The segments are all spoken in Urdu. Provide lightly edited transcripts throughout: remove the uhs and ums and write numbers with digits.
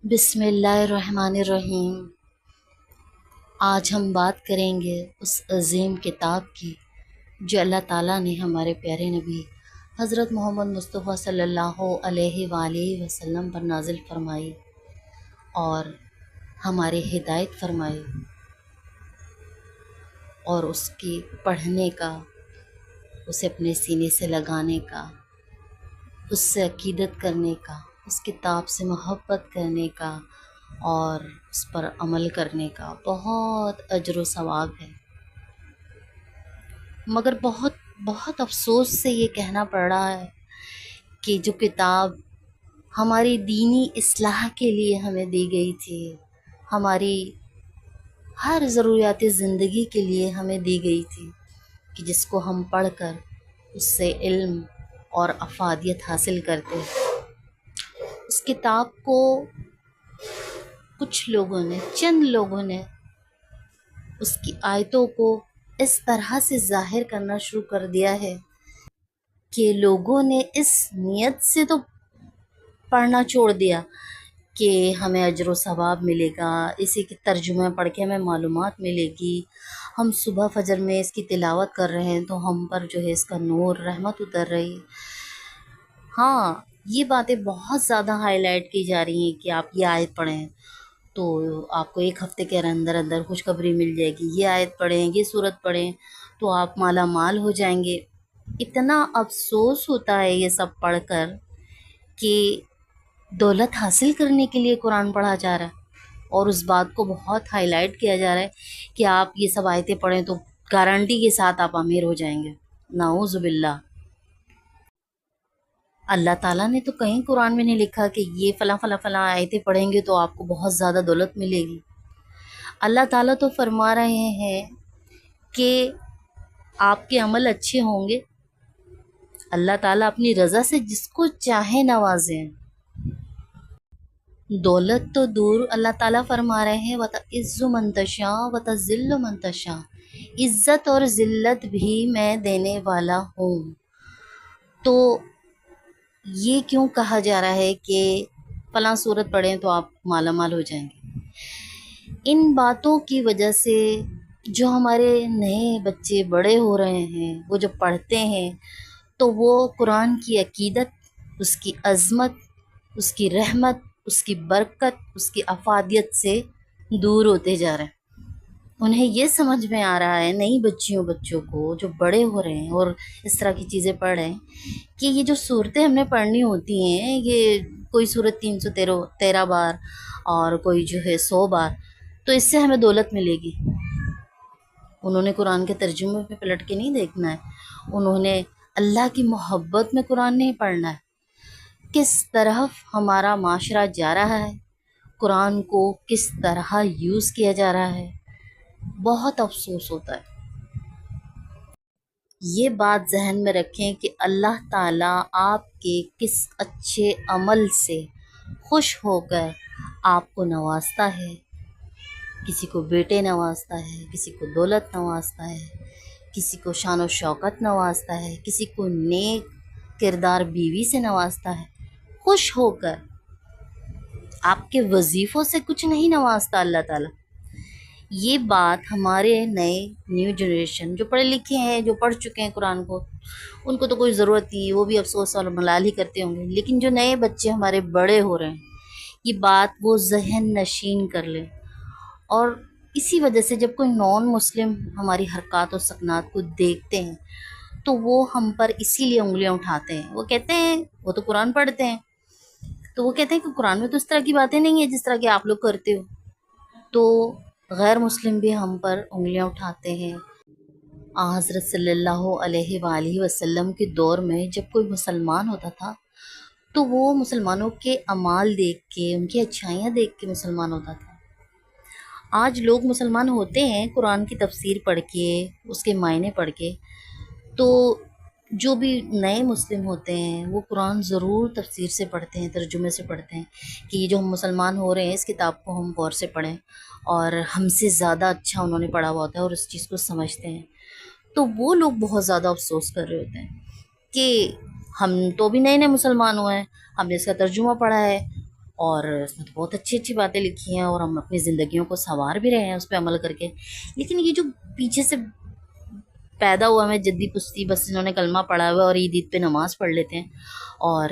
بسم اللہ الرحمن الرحیم۔ آج ہم بات کریں گے اس عظیم کتاب کی جو اللہ تعالیٰ نے ہمارے پیارے نبی حضرت محمد مصطفیٰ صلی اللہ علیہ وآلہ وسلم پر نازل فرمائی اور ہمارے ہدایت فرمائی، اور اس کی پڑھنے کا، اسے اپنے سینے سے لگانے کا، اس سے عقیدت کرنے کا، اس کتاب سے محبت کرنے کا اور اس پر عمل کرنے کا بہت اجر و ثواب ہے۔ مگر بہت بہت افسوس سے یہ کہنا پڑ رہا ہے کہ جو کتاب ہماری دینی اصلاح کے لیے ہمیں دی گئی تھی، ہماری ہر ضروریات زندگی کے لیے ہمیں دی گئی تھی، کہ جس کو ہم پڑھ کر اس سے علم اور افادیت حاصل کرتے، اس کتاب کو کچھ لوگوں نے، چند لوگوں نے اس کی آیتوں کو اس طرح سے ظاہر کرنا شروع کر دیا ہے کہ لوگوں نے اس نیت سے تو پڑھنا چھوڑ دیا کہ ہمیں اجر و ثواب ملے گا، اسی کے ترجمہ پڑھ کے ہمیں معلومات ملے گی، ہم صبح فجر میں اس کی تلاوت کر رہے ہیں تو ہم پر جو ہے اس کا نور رحمت اتر رہی۔ ہاں، یہ باتیں بہت زیادہ ہائی لائٹ کی جا رہی ہیں کہ آپ یہ آیت پڑھیں تو آپ کو ایک ہفتے کے اندر اندر خوشخبری مل جائے گی، یہ آیت پڑھیں، یہ سورت پڑھیں تو آپ مالا مال ہو جائیں گے۔ اتنا افسوس ہوتا ہے یہ سب پڑھ کر کہ دولت حاصل کرنے کے لیے قرآن پڑھا جا رہا ہے، اور اس بات کو بہت ہائی لائٹ کیا جا رہا ہے کہ آپ یہ سب آیتیں پڑھیں تو گارنٹی کے ساتھ آپ امیر ہو جائیں گے۔ نعوذ باللہ۔ اللہ تعالیٰ نے تو کہیں قرآن میں نہیں لکھا کہ یہ فلاں فلاں فلاں آیتیں پڑھیں گے تو آپ کو بہت زیادہ دولت ملے گی۔ اللہ تعالیٰ تو فرما رہے ہیں کہ آپ کے عمل اچھے ہوں گے، اللہ تعالیٰ اپنی رضا سے جس کو چاہے نوازیں۔ دولت تو دور، اللہ تعالیٰ فرما رہے ہیں وَتَعِزُّ مَن تَشَاءُ وَتَذِلُّ مَن تَشَاءُ، عزت اور ذلت بھی میں دینے والا ہوں۔ تو یہ کیوں کہا جا رہا ہے کہ فلاں صورت پڑھیں تو آپ مالا مال ہو جائیں گے؟ ان باتوں کی وجہ سے جو ہمارے نئے بچے بڑے ہو رہے ہیں، وہ جو پڑھتے ہیں تو وہ قرآن کی عقیدت، اس کی عظمت، اس کی رحمت، اس کی برکت، اس کی افادیت سے دور ہوتے جا رہے ہیں۔ انہیں یہ سمجھ میں آ رہا ہے، نئی بچوں کو جو بڑے ہو رہے ہیں اور اس طرح کی چیزیں پڑھ رہے ہیں، کہ یہ جو صورتیں ہم نے پڑھنی ہوتی ہیں، یہ کوئی صورت 313 بار اور کوئی جو ہے 100 بار، تو اس سے ہمیں دولت ملے گی۔ انہوں نے قرآن کے ترجمے پہ پلٹ کے نہیں دیکھنا ہے، انہوں نے اللہ کی محبت میں قرآن نہیں پڑھنا ہے۔ کس طرف ہمارا معاشرہ جا رہا ہے، قرآن کو کس طرح یوز کیا جا رہا ہے، بہت افسوس ہوتا ہے۔ یہ بات ذہن میں رکھیں کہ اللہ تعالیٰ آپ کے کس اچھے عمل سے خوش ہو کر آپ کو نوازتا ہے۔ کسی کو بیٹے نوازتا ہے، کسی کو دولت نوازتا ہے، کسی کو شان و شوکت نوازتا ہے، کسی کو نیک کردار بیوی سے نوازتا ہے، خوش ہو کر۔ آپ کے وظیفوں سے کچھ نہیں نوازتا اللہ تعالیٰ۔ یہ بات ہمارے نئے نیو جنریشن جو پڑھے لکھے ہیں، جو پڑھ چکے ہیں قرآن کو، ان کو تو کوئی ضرورت نہیں، وہ بھی افسوس اور ملال ہی کرتے ہوں گے، لیکن جو نئے بچے ہمارے بڑے ہو رہے ہیں، یہ بات وہ ذہن نشین کر لیں۔ اور اسی وجہ سے جب کوئی نان مسلم ہماری حرکات و سکنات کو دیکھتے ہیں تو وہ ہم پر اسی لیے انگلیاں اٹھاتے ہیں۔ وہ کہتے ہیں، وہ تو قرآن پڑھتے ہیں، تو وہ کہتے ہیں کہ قرآن میں تو اس طرح کی باتیں نہیں ہیں جس طرح کہ آپ لوگ کرتے ہو۔ تو غیر مسلم بھی ہم پر انگلیاں اٹھاتے ہیں۔ حضرت صلی اللہ علیہ وآلہ وسلم کے دور میں جب کوئی مسلمان ہوتا تھا تو وہ مسلمانوں کے اعمال دیکھ کے، ان کی اچھائیاں دیکھ کے مسلمان ہوتا تھا۔ آج لوگ مسلمان ہوتے ہیں قرآن کی تفسیر پڑھ کے، اس کے معنی پڑھ کے، تو جو بھی نئے مسلم ہوتے ہیں وہ قرآن ضرور تفسیر سے پڑھتے ہیں، ترجمے سے پڑھتے ہیں، کہ یہ جو ہم مسلمان ہو رہے ہیں اس کتاب کو ہم غور سے پڑھیں، اور ہم سے زیادہ اچھا انہوں نے پڑھا ہوا ہوتا ہے اور اس چیز کو سمجھتے ہیں۔ تو وہ لوگ بہت زیادہ افسوس کر رہے ہوتے ہیں کہ ہم تو بھی نئے نئے مسلمان ہوئے ہیں، ہم نے اس کا ترجمہ پڑھا ہے اور اس میں تو بہت اچھی اچھی باتیں لکھی ہیں اور ہم اپنی زندگیوں کو سنوار بھی رہے ہیں اس پہ عمل کر کے. لیکن یہ جو پیچھے سے پیدا ہوا میں جدی پستی بس انہوں نے کلمہ پڑھا ہوا اور عید پہ نماز پڑھ لیتے ہیں اور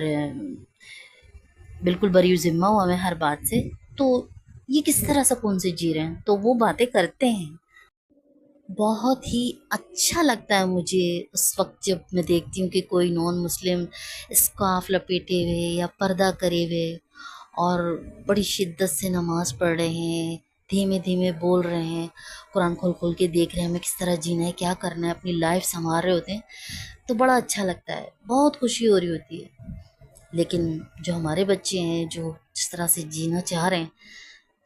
بالکل بری ذمہ ہوا میں ہر بات سے، تو یہ کس طرح سکون سے جی رہے ہیں. تو وہ باتیں کرتے ہیں. بہت ہی اچھا لگتا ہے مجھے اس وقت جب میں دیکھتی ہوں کہ کوئی نان مسلم اسکارف لپیٹے ہوئے یا پردہ کرے ہوئے اور بڑی شدت سے نماز پڑھ رہے ہیں، دھیمے دھیمے بول رہے ہیں، قرآن کھول کھول کے دیکھ رہے ہیں ہمیں کس طرح جینا ہے، کیا کرنا ہے، اپنی لائف سنوار رہے ہوتے ہیں. تو بڑا اچھا لگتا ہے، بہت خوشی ہو رہی ہوتی ہے. لیکن جو ہمارے بچے ہیں جو جس طرح سے جینا چاہ رہے ہیں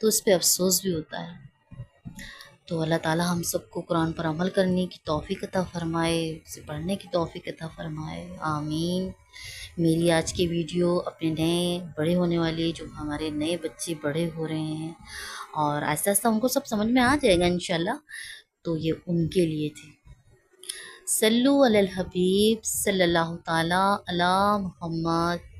تو اس پہ افسوس بھی ہوتا ہے. تو اللہ تعالیٰ ہم سب کو قرآن پر عمل کرنے کی توفیق عطا فرمائے، اسے پڑھنے کی توفیق عطا فرمائے، آمین. میری آج کی ویڈیو اپنے نئے بڑے ہونے والے جو ہمارے نئے بچے بڑے ہو رہے ہیں اور آہستہ آہستہ ان کو سب سمجھ میں آ جائے گا انشاءاللہ، تو یہ ان کے لیے تھی. صلو علی الحبیب صلی اللہ تعالیٰ علی محمد.